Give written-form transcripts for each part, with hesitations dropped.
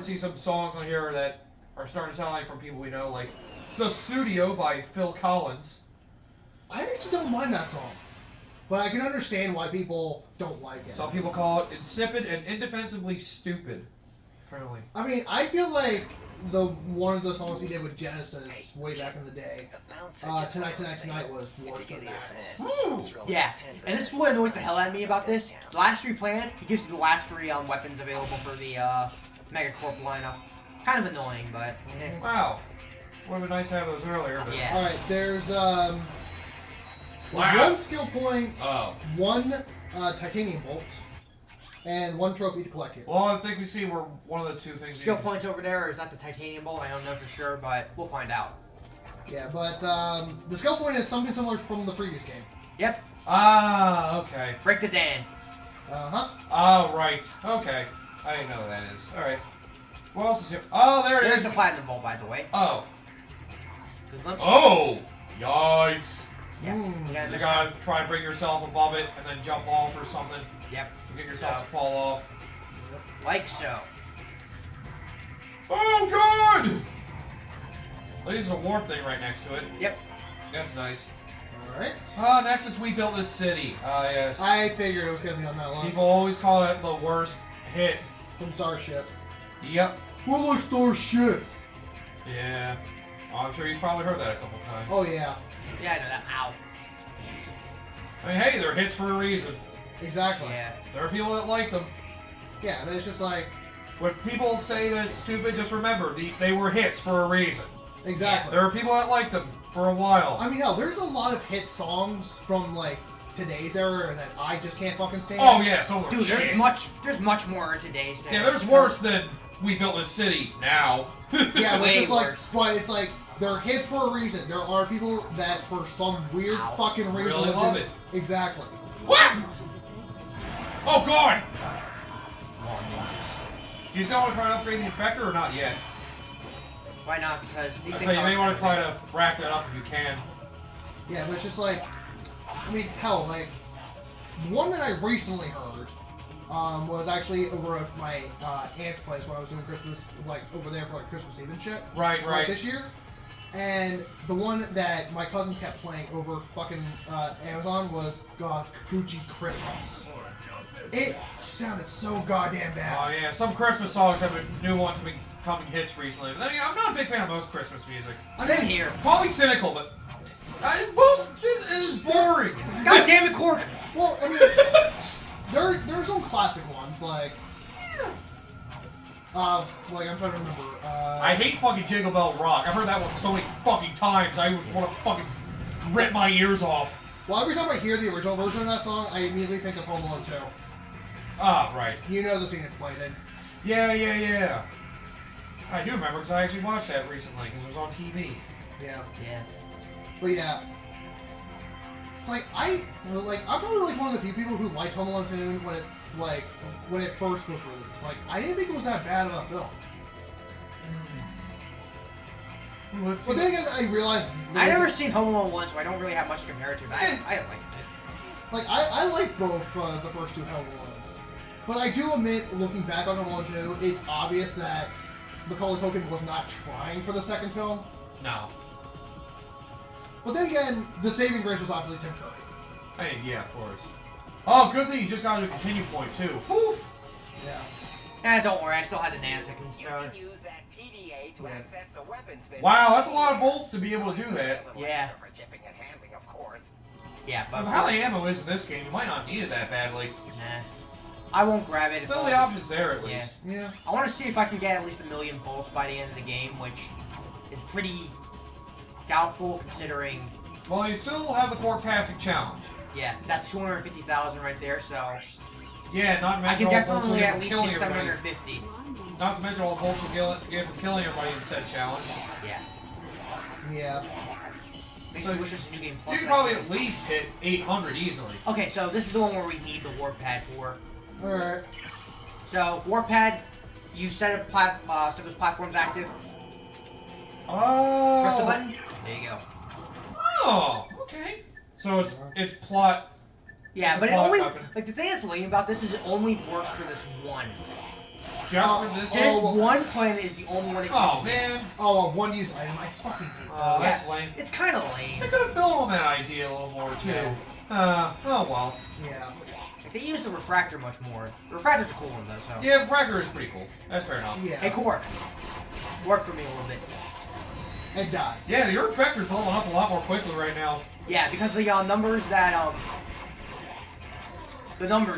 to see some songs on here that are starting to sound like from people we know, like Sussudio by Phil Collins. I actually don't mind that song. But I can understand why people don't like it. Some people call it insipid and indefensibly stupid. Apparently. I mean, I feel like one of the songs he did with Genesis way back in the day, Tonight, Tonight, Tonight was worse than that. Ooh. Yeah, and this is what annoys the hell out of me about this. The last 3 planets, he gives you the last 3 weapons available for the Megacorp lineup. Kind of annoying, but... Wow. Would have been nice to have those earlier, but... Yeah. Alright, there's Wow. 1 skill point, Oh. 1 titanium bolt, and 1 trophy to collect here. Well, I think we see where one of the 2 things... Skill points over there, or is that the titanium bolt? I don't know for sure, but we'll find out. Yeah, but the skill point is something similar from the previous game. Yep. Ah, okay. Break the Dan. Uh-huh. Oh, right. Okay. I didn't know what that is. Alright. What else is here? Oh, there it is. There's the platinum bolt, by the way. Oh. Oh! Yikes. Yeah. You gotta try and bring yourself above it and then jump off or something. Yep. To get yourself to fall off. Like so. Oh, God! There's a warp thing right next to it. Yep. That's nice. Alright. Next is We Built This City. Yes. I figured it was going to be on that list. People always call it the worst hit. From Starship. Yep. Who likes Starships? Yeah. I'm sure you've probably heard that a couple times. Oh, yeah. Yeah, I know that. Ow. I mean, hey, they're hits for a reason. Exactly. Yeah. There are people that like them. Yeah, and it's just like... When people say that it's stupid, just remember, they were hits for a reason. Exactly. There are people that like them for a while. I mean, hell, there's a lot of hit songs from, like, today's era that I just can't fucking stand. Oh, yeah, so Dude, shit. there's much more in today's day. Yeah, there's worse than We Built This City now. Yeah, but it's Way just like, worse. but it's like, they're hits for a reason. There are people that, for some weird fucking reason, Really love it. Exactly. What? Oh, God! Do you still want to try to upgrade the effector or not yet? Why not? Because these So things you may are- want to try to rack that up if you can. Yeah, but it's just like, I mean, hell, like, one that I recently heard was actually over at my aunt's place when I was doing Christmas, like, over there for, like, Christmas Eve and shit. Right, right. This year. And the one that my cousins kept playing over fucking Amazon was Kikuchi Christmas. It sounded so goddamn bad. Oh, yeah, some Christmas songs have been, new ones have been becoming hits recently. But then again, I'm not a big fan of most Christmas music. Same here. Call me cynical, but most is boring. God damn it, Quark! Well, I mean, there are some classic ones like I'm trying to remember. I hate fucking Jingle Bell Rock. I've heard that one so many fucking times. I just want to fucking rip my ears off. Well, every time I hear the original version of that song, I immediately think of Home Alone 2. Ah, right. You know the scene it's played in. Yeah. I do remember because I actually watched that recently because it was on TV. Yeah. Yeah. But yeah. It's like, I'm probably like one of the few people who liked Home Alone 2 when it first was released. Like, I didn't think it was that bad of a film. Let's see. But then again, I realized... I never seen Home Alone 1, so I don't really have much to compare it to, but I liked it. Like, I like both the first 2 Home Alones. But I do admit, looking back on Home Alone 2, it's obvious that Macaulay Culkin was not trying for the second film. No. But then again, the saving grace was obviously Tim Curry. Hey, yeah, of course. Oh, good thing you just got to a continue point, too. Poof! Yeah. Don't worry, I still had the nanotech installed. Wow, that's a lot of bolts to be able to do that. Yeah. Yeah, but... How the ammo is in this game, you might not need it that badly. Nah. I won't grab it. Still, the option's there, at least. Yeah. I want to see if I can get at least 1 million bolts by the end of the game, which is pretty doubtful considering... Well, you still have the Quarktastic Challenge. Yeah, that's 250,000 right there, so... Yeah, not to mention I can all the bolts definitely you'll at get least from hit killing everybody. 750. Not to mention all the bolts you'll get from killing everybody in said challenge. Yeah. Yeah. Makes me wish this was a new game plus. You can probably at least hit 800 easily. Okay, so this is the one where we need the warp pad for. Alright. So, warp pad, you set those platforms active. Oh. Press the button. There you go. Oh, okay. So it's plot. Yeah, It's a but it plot only weapon. like the thing that's lame about this is it only works for this one. Just for this. This one planet is the only one that Oh uses this. man. Oh, one use item. I fucking hate Oh, that. that's lame. It's kind of lame. They could have built on that idea a little more too. Yeah. Oh well. Yeah. Like, they use the refractor much more. The refractor's a cool one though. So. Yeah, Fragger is pretty cool. That's fair enough. Yeah. Hey, Quark. Work for me a little bit. And die. Yeah, the Earth Vector's leveling up a lot more quickly right now. Yeah, because the numbers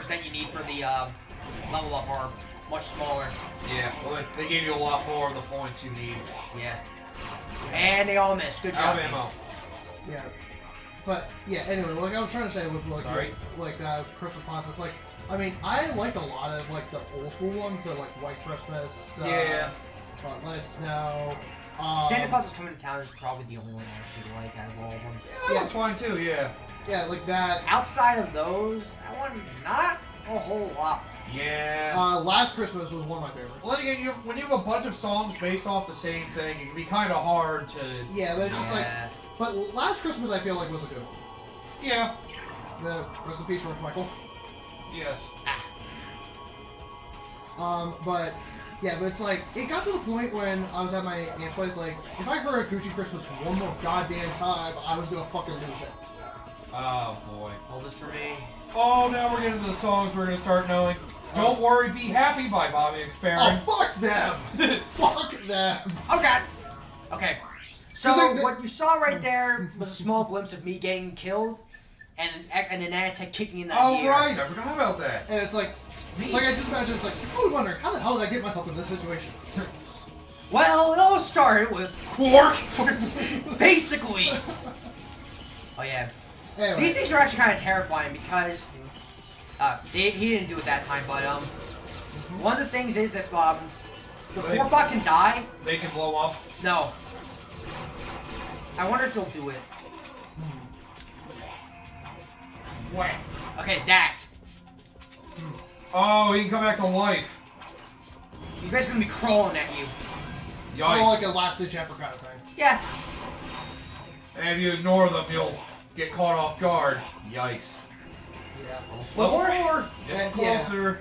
that you need for the level up are much smaller. Yeah, well, they gave you a lot more of the points you need. Yeah. And they all missed. Good Out job. of ammo. Yeah. But yeah, anyway, like I was trying to say with Sorry. Christmas concerts, like I mean, I liked a lot of like the old school ones, so like White Christmas. Yeah. Let It Snow. Santa Claus is Coming to Town is probably the only one I actually like out of all of them. Yeah, that's fine too. Yeah. Yeah, like that. Outside of those, that one not a whole lot. Yeah. Last Christmas was one of my favorites. Well, then again, when you have a bunch of songs based off the same thing, it can be kind of hard to. Yeah, but it's just like. Yeah. But Last Christmas, I feel like was a good one. Yeah. The rest in peace, George Michael. Yes. But yeah, but it's like it got to the point when I was at my aunt's place. Like, if I heard Gucci Christmas one more goddamn time, I was gonna fucking lose it. Oh boy. Hold this for me. Oh, now we're getting to the songs we're gonna start knowing. Don't worry, be happy by Bobby McFerrin. Oh, fuck them! Fuck them! Oh god. Okay. So 'Cause, like, what you saw right there was a small glimpse of me getting killed, and an Anatech kicking in that Oh gear. right, I forgot about that. And it's like I just imagine it's like, oh, wondering how the hell did I get myself in this situation? Well, it all started with Quark. basically. Oh yeah. Anyway, These things are actually kind of terrifying because he didn't do it that time, but one of the things is if the High-Qwark can die. They can blow up. No. I wonder if he'll do it. what? Okay, that. Oh, he can come back to life. He's basically gonna be crawling at you. Yikes. More like a last-ditch effort kind of thing. Yeah. And if you ignore them, you'll get caught off guard. Yikes. Yeah. Level 4. Yeah. Getting closer.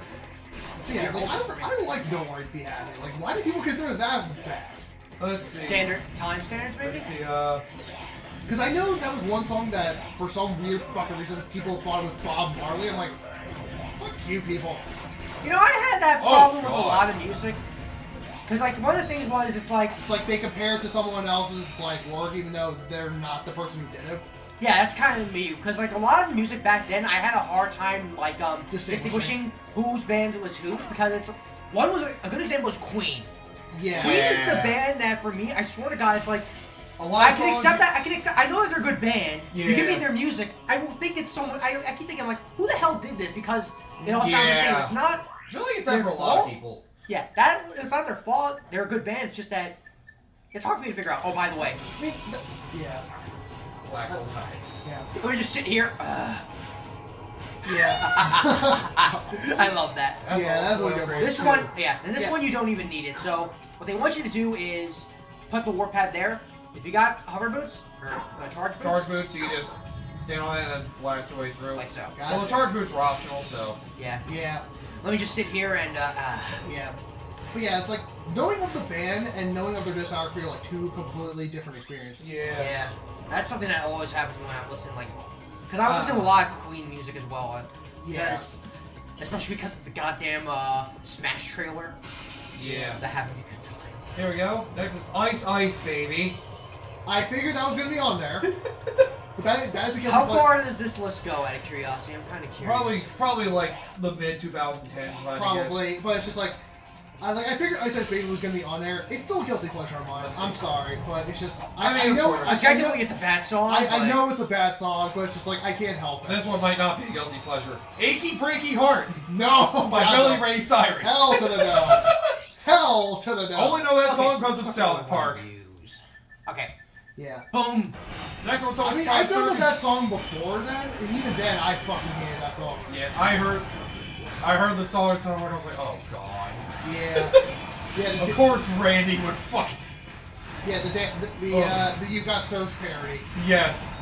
Yeah, like, I don't like No Worry Be Happy. Like, why do people consider that bad? Let's see. Time standards, maybe? Let's see. Because I know that was one song that, for some weird fucking reason, people thought it was Bob Marley. I'm like, fuck you people. You know, I had that Oh, problem with a God. lot of music. Because, like, one of the things was, it's like, They compare it to someone else's, like, work, even though they're not the person who did it. yeah, that's kind of me. Because, like, a lot of the music back then, I had a hard time, like, distinguishing whose band was whose. Because it's, one was, a good example was Queen. Yeah. Queen is the band that, for me, I swear to God, it's like, a lot I of can songs- accept that. I can accept. I know that they're a good band. You give me Yeah. their music. I will think it's someone. I keep thinking, I'm like, who the hell did this? Because it all sounds the same. Yeah. It's not. I feel like it's their that for a lot of fault. people. Yeah, it's not their fault. They're a good band. It's just that it's hard for me to figure out. Oh, by the way, I mean, yeah. Black hole time. Yeah. let me just sit here. Yeah. I love that. That's also a good great This too. one, yeah, and this Yeah. one you don't even need it. So what they want you to do is put the warpad there. If you got hover boots or charge boots, Charge boots, you can just stand on it and then blast your way through. like so. Well, the charge boots were optional, so. Yeah. Yeah. Let me just sit here and Yeah. But yeah, it's like, knowing of the band and knowing of their discography are like two completely different experiences. Yeah, that's something that always happens when I listen, like, because I listen to a lot of Queen music as well. Yes, especially because of the goddamn Smash trailer. Yeah. That having a good time. Here we go. Next is Ice Ice, baby. I figured that was gonna be on there. But that is again. How like, far does this list go? Out of curiosity, I'm kind of curious. Probably like the mid 2010s. Probably, but it's just like, I figured Ice Ice Baby was gonna be on there. It's still a guilty pleasure of mine. I'm sorry, but it's just I know Objectively, it's a bad song. I know it's a bad song, but it's just like I can't help it. This one might not be a guilty pleasure. Achy Breaky Heart No, by God, Billy no. Ray Cyrus. Hell to the no. Hell to the no. Only know that song Okay, because of South Park. Reviews. Okay. Yeah. Boom. Next one's on I mean, I've known of that song before then, and even then, I fucking hated that song. Yeah, I heard the song somewhere and I was like, oh god. Yeah. Yeah. Of course Randy would fucking. Yeah. The You Got Served parody. Yes.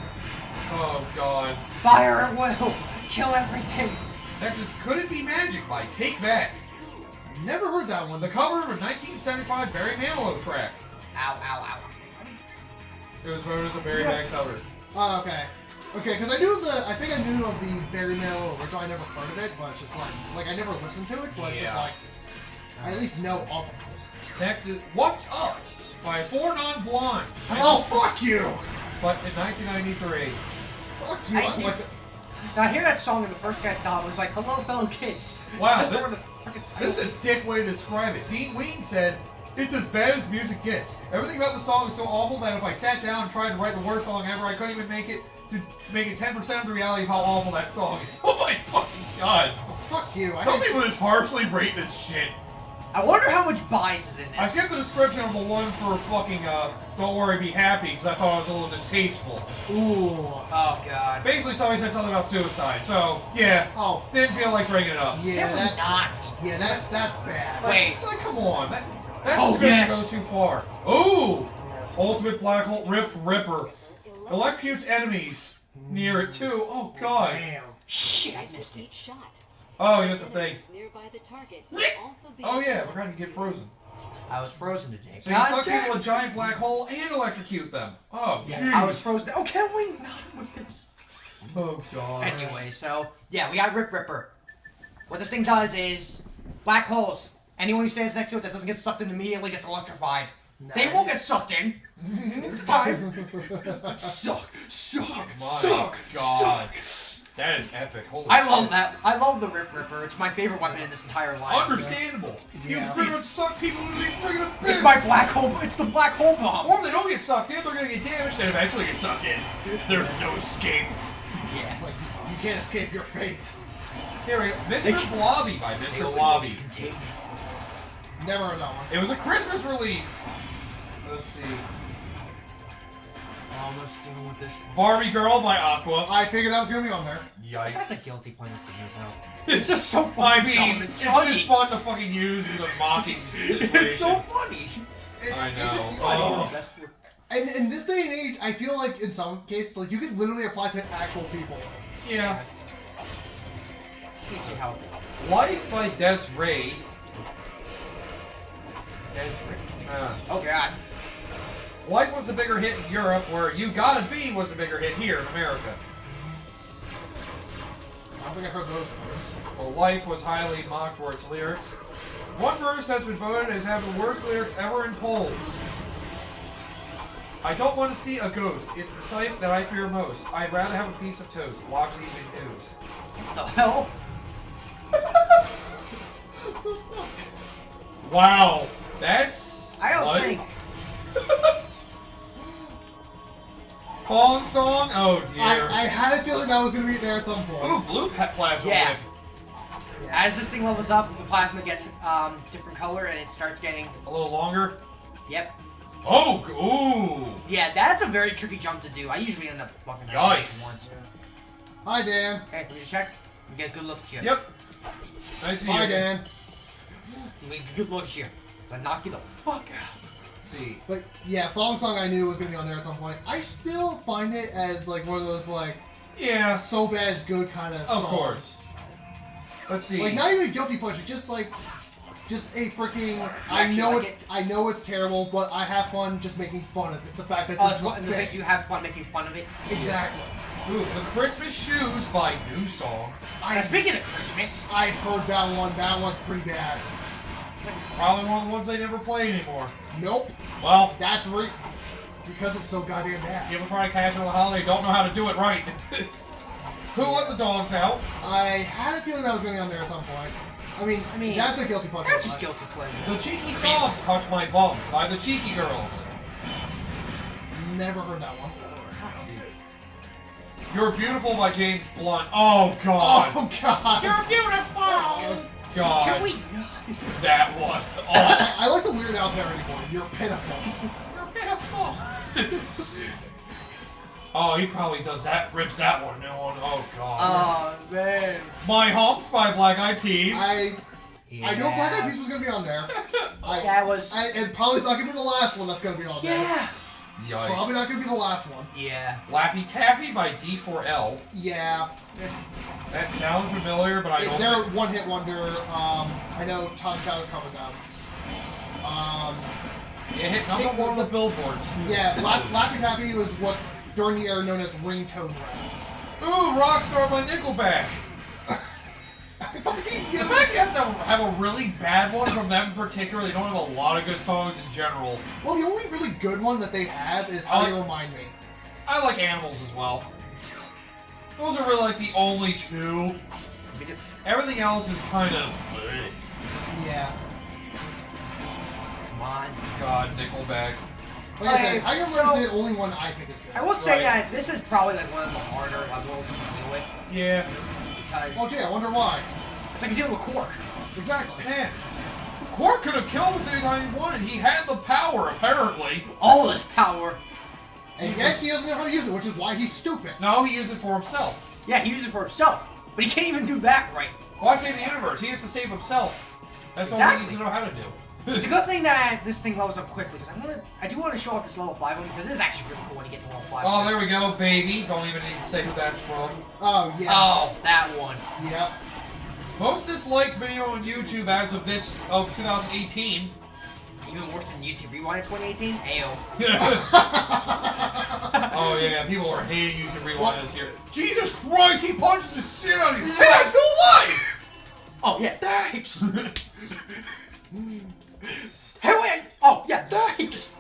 Oh god. Fire at will. Kill everything. Next is Could It Be Magic by Take That. Never heard that one. The cover of a 1975 Barry Manilow track. Ow, ow, ow. It was a very bad cover. Oh, okay. Okay, because I think I knew of the Barry Manilow original. I never heard of it, but it's just like I never listened to it, but it's just like, I at least know of it. Next is What's Up by Four Non-Blondes. Oh, fuck you! But in 1993. Fuck you. I like the, Now I hear that song and the first thing I thought was like, hello fellow kids. Wow, That's this- where the fucking This is a dick way to describe it. Dean Ween said, "It's as bad as music gets. Everything about the song is so awful that if I sat down and tried to write the worst song ever, I couldn't even make it 10% of the reality of how awful that song is." Oh my fucking god. fuck you. Some people just harshly rate this shit. I wonder how much bias is in this. I skipped the description of the one for fucking, Don't Worry, Be Happy, because I thought it was a little distasteful. Ooh. Oh god. Basically, somebody said something about suicide, so, yeah. Oh. Didn't feel like bringing it up. Yeah, They were not. Yeah, that's bad. Wait. Like, come on. That Oh, description yes. goes too far. Ooh! Ultimate Black Hole Rift Ripper. Electrocutes enemies near it, too. Oh, God. Damn. Shit, I missed it. Oh, here's the thing. Oh Oh, yeah, I forgot to get frozen. I was frozen today. So you God suck damn. people in a giant black hole and electrocute them. Oh, jeez. I was frozen. Oh, can't we not with this? Oh, God. Anyway, so yeah, we got Rip Ripper. What this thing does is black holes. Anyone who stands next to it that doesn't get sucked in immediately gets electrified. They won't get sucked in. It's time. Suck, suck, suck, God. suck. That is epic. Holy I love shit. that. I love the Rip Ripper. It's my favorite weapon in this entire line. Understandable. You Yeah. pretty much suck people into the friggin' abyss. It's my black hole. It's the black hole bomb. Or if they don't get sucked in, they're gonna get damaged and eventually get sucked in. There's no escape. Yeah. It's like, you can't escape your fate. Here we go. They Mr. can- Blobby by Mr. Blobby. Contain it. Never heard that one. It was a Christmas release. Let's see. Oh, let's deal with this. Barbie Girl by Aqua. I figured that was gonna be on there. That's a Yikes. guilty pleasure for me, though. It's just so I funny. mean, It's it's funny. just fun to fucking use in a mocking situation. It's so funny. I know. It's funny. Oh. That's what- And in this day and age, I feel like in some cases, like you could literally apply to actual people. Yeah. You see how. Life by Desiree. Desiree. Oh god. Life was the bigger hit in Europe, where You Gotta Be was the bigger hit here in America. I don't think I heard those words. Well, Life was highly mocked for its lyrics. One verse has been voted as having the worst lyrics ever in polls. I don't want to see a ghost. It's the sight that I fear most. I'd rather have a piece of toast. Watch the evening news. What the hell? Wow. That's... I don't what? think. Fong Song? Oh, dear. I had a feeling that was gonna be there at some point. Ooh, blue plasma Yeah. whip. As this thing levels up, the plasma gets different color and it starts getting. A little longer. Yep. Oh, ooh. Yeah, that's a very tricky jump to do. I usually end up fucking Yikes. once. Hi, Dan. Okay, let me just check. We get a good look at you. Yep. I see Hi, you. Dan. We get a good look at you. So I knock you the fuck out. Let's see. But yeah, Thong Song I knew was gonna be on there at some point. I still find it as like one of those like Yeah, so bad it's good kind of of songs. course. Let's see. Like not even a guilty pleasure, just a freaking. I actually know like I know it's terrible, but I have fun just making fun of it. The fact that Oh, this it's is what, and the bad. fact you have fun making fun of it. Exactly. Ooh, The Christmas Shoes by New Song. Now, speaking of Christmas, I've heard that one. That one's pretty bad. Probably one of the ones they never play anymore. Nope. Well, That's because it's so goddamn bad. people try to catch it on the holiday don't know how to do it right. Who let the dogs out? I had a feeling that was going to be on there at some point. I mean, that's a guilty pleasure. that's just guilty pleasure. The Cheeky Songs Touch My Bum by the Cheeky Girls. Never heard that one. You're Beautiful by James Blunt. Oh, God. Oh god. You're beautiful. God. Can we? That one. Oh. I like the Weird Al parody one. You're pitiful. You're pitiful. Oh, he probably does that, rips that one. No one. Oh, God. Oh man. My Humps by Black Eyed Peas. I know Black Eyed Peas was going to be on there. That was. And probably it's not going to be the last one that's going to be on there. Yeah. Yikes. Probably not gonna be the last one. Yeah. Laffy Taffy by D4L. Yeah. That sounds familiar, but I don't They're think... one-hit wonder. I know Tom Chow's covered them. It hit number one on the billboards. Yeah, Laffy Taffy was what's during the era known as ringtone rap. Ooh, Rockstar by Nickelback. The fact you have to have a really bad one from them in particular, they don't have a lot of good songs in general. Well, the only really good one that they have is How You Remind Me. I like Animals as well. Those are really like the only two. Everything else is kind of... Yeah. Come on. God, Nickelback. Like I said, How You Remind so- Me is the only one I think is good. I will say Right. that this is probably like one of the harder levels to deal with. Yeah. Because Well, gee, I wonder why. it's like you're dealing with Quark. Exactly. Man, Quark could have killed us anytime he wanted. He had the power, apparently. All this power. And yet he doesn't know how to use it, which is why he's stupid. No, he used it for himself. Yeah, he uses it for himself. But he can't even do that right. Why save the universe? He has to save himself. That's all he Exactly. needs to know how to do. It's a good thing that this thing levels up quickly, because I do want to show off this level 5 one, because it is actually really cool when you get to level 5. Oh, there we go, baby. Don't even need to say who that's from. Oh, yeah. Oh, that one. Yep. Most disliked video on YouTube as of 2018. Even worse than YouTube Rewind in 2018? Ayo. Oh yeah, people are hating YouTube Rewind this year. Jesus Christ, he punched the shit out of you. Hey, I'm still alive! Oh, yeah, thanks! Hey, wait! Oh, yeah, thanks!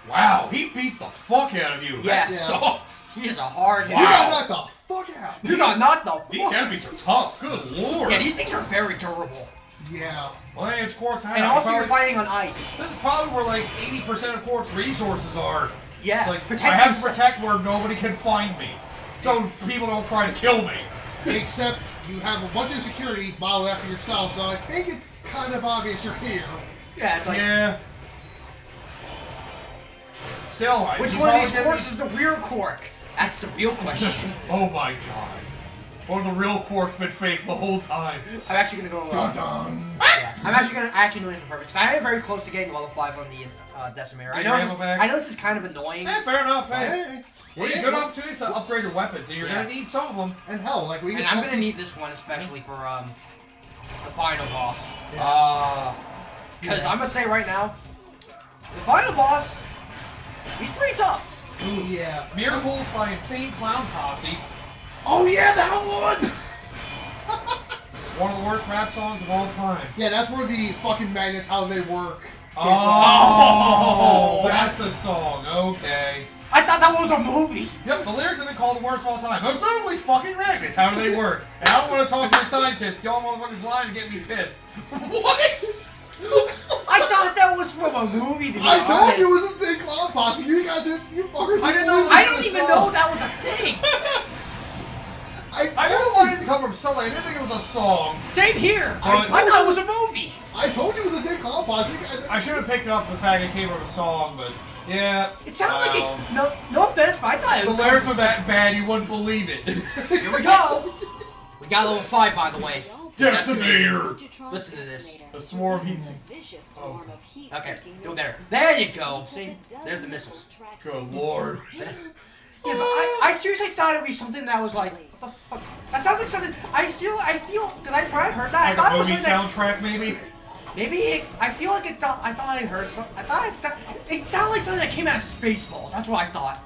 Wow, he beats the fuck out of you. Yes. That sucks. He is a hard Wow. You hitter. got knocked the fuck out. You got knocked the These fuck. enemies are tough. Good lord. Yeah, these things are very durable. Yeah. Well, hey, it's Quark's hideout. And also, you're Probably- fighting on ice. This is probably where like 80% of Quark's resources are. Yeah, Like, protect I have to yourself. protect where nobody can find me. So people don't try to kill me. Except you have a bunch of security modeled after yourself, so I think it's kind of obvious you're here. Yeah, it's like, Yeah. Still, which you one of probably these get Quarks is the real Quark? That's the real question. Oh my god. Or the real Quark's been fake the whole time. I'm actually gonna go. Dun dun. Yeah, I'm actually doing this on purpose, because I am very close to getting level 5 on the Decimator. Get your ammo back. I know this is kind of annoying. Eh, fair enough. Hey. Well, Yeah. good opportunities to upgrade your weapons, and you're Yeah. gonna need some of them. And hell, like we And get I'm something- gonna need this one especially for the final boss. Because Yeah. I'm gonna say right now, the final boss, he's pretty tough. Ooh, yeah. Miracles by Insane Clown Posse. Oh yeah, that one! One of the worst rap songs of all time. Yeah, that's where the fucking magnets, how they work. Oh, that's the song. Okay. I thought that was a movie. Yep, the lyrics have been called the worst of all time. Most notably, fucking magnets. How do they work? And I don't want to talk to a scientist. Kill motherfuckers line and get me pissed. What? I thought that was from a movie. To be I told honest. you it was a Big Clown Posse. You guys, you fuckers. I didn't know I that don't was a even song. know that was a thing. I knew the line didn't come from something. I didn't think it was a song. Same here. I I thought it was a movie. I told you it was a Big Clown Posse. You guys. I should have picked it up the fact it came from a song, but yeah. It sounded like wow. it. No offense, but I thought it The was. lyrics were that bad you wouldn't believe it. Here we go. We got level 5, by the way. Decimator. Listen to this. The swarm heats. Oh. Okay, do it better. There you go. See, there's the missiles. Good lord. Yeah, but I seriously thought it'd be something that was like, what the fuck? That sounds like something. I feel, because when I heard that, I Like thought a it was movie something. soundtrack, maybe? I feel like it. I thought I heard something. It sounded like something that came out of Spaceballs. That's what I thought.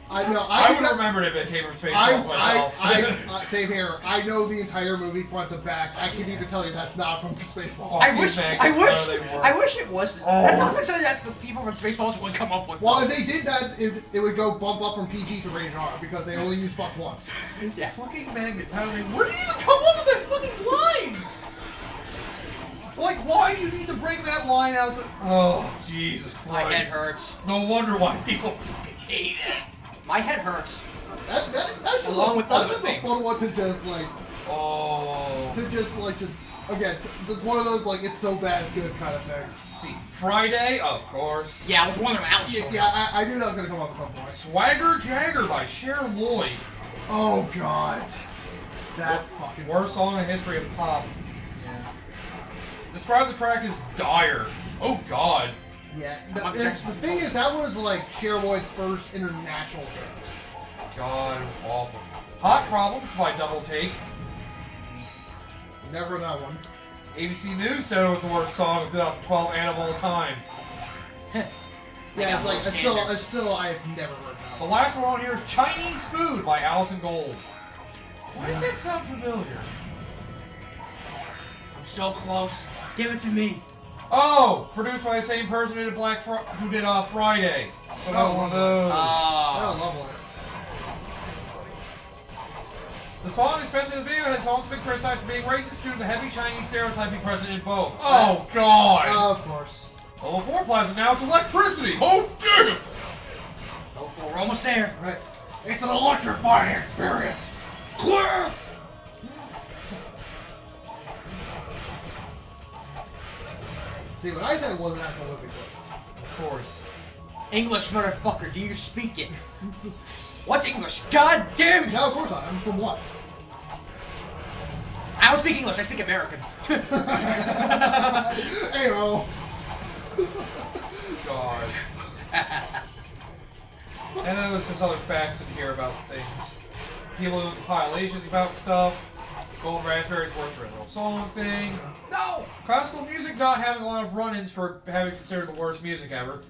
I know. I would have remembered if it came from Spaceballs myself. Same here. I know the entire movie front to back. I can even tell you that's not from Spaceballs. Oh, I these wish magnets, they work. it was. That sounds like something that the people from Spaceballs would come up with. Well, if they did that, it would go bump up from PG to rated R because they only use fuck once. Yeah. Fucking magnets, how do they... Where did you even come up with that fucking line? Like, why do you need to bring that line out to... Oh, Jesus Christ. My head hurts. No wonder why people fucking hate it. My head hurts. That's just Along with that's other just things. a fun one to just like Oh. again. It's one of those like it's so bad it's good kind of things. See, Friday, of course. Yeah, I was wondering how it Yeah, I knew that was gonna come up at some point. Swagger Jagger by Cher Lloyd. Oh god, that fucking. Worst song in the history of pop. Describe the track as dire. Oh god. Yeah, the thing is, that was like Sherwood's first international hit. God, it was awful. Hot Problems by Double Take. Never that one. ABC News said it was the worst song of 2012 and of all time. Yeah, it's like, it's still, I've never heard that The one. last one on here is Chinese Food by Allison Gold. Why does that sound familiar? I'm so close. Give it to me. Oh! Produced by the same person who did who did Friday. So that was one of those. Oh, lovely. The song, especially the video, has also been criticized for being racist due to the heavy Chinese stereotyping present in both. Oh, God! Of course. Level 4 plasma, now it's electricity! Oh, damn! Go for it. We're almost there. Right. It's an electrifying experience. Clear! See, what I said wasn't actually living great. Of course. English, motherfucker. Do you speak it? What's English? God damn it! No, of course not. I'm from what? I don't speak English. I speak American. Ayo. God. And then there's just other facts in here about things. People doing compilations about stuff. Golden Raspberry's worst original song thing. No! Classical music not having a lot of run-ins for having considered the worst music ever.